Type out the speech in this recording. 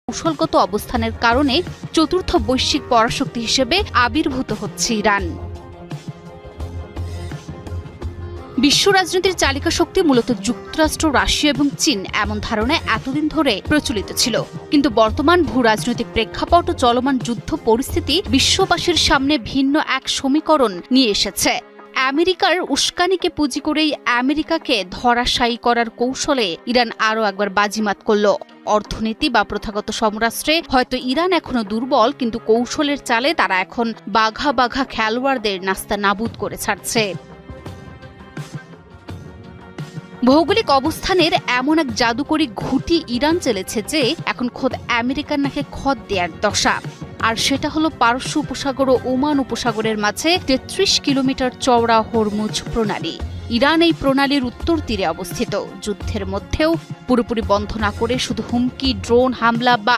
কৌশলগত অবস্থানের কারণে চতুর্থ বৈশ্বিক পরাশক্তি হিসেবে আবির্ভূত হচ্ছে ইরান। বিশ্ব রাজনীতির চালিকা শক্তি মূলত যুক্তরাষ্ট্র, রাশিয়া এবং চীন, এমন ধারণা এতদিন ধরে প্রচলিত ছিল। কিন্তু বর্তমান ভূ রাজনৈতিক প্রেক্ষাপট ও চলমান যুদ্ধ পরিস্থিতি বিশ্ববাসীর সামনে ভিন্ন এক সমীকরণ নিয়ে এসেছে। আমেরিকার উস্কানিকে পুঁজি করেই আমেরিকাকে ধরাশায়ী করার কৌশলে ইরান আরও একবার বাজিমাত করল। অর্থনীতি বা প্রথাগত সমরাস্ত্রে হয়তো ইরান এখনো দুর্বল, কিন্তু কৌশলের চালে তারা এখন বাঘা বাঘা খেলোয়াড়দের নাস্তা নাবুদ করে ছাড়ছে। ভৌগোলিক অবস্থানের এমন এক জাদুকরী ঘুঁটি ইরান চেলেছে যে এখন খোদ আমেরিকার নাকে খত দেয়ার দশা। আর সেটা হলো পারস্য উপসাগর ও ওমান উপসাগরের মাঝে ৩৩ কিলোমিটার চওড়া হরমুজ প্রণালী। ইরান এই প্রণালীর উত্তর তীরে অবস্থিত। যুদ্ধের মধ্যেও পুরোপুরি বন্ধ না করে শুধু হুমকি, ড্রোন হামলা বা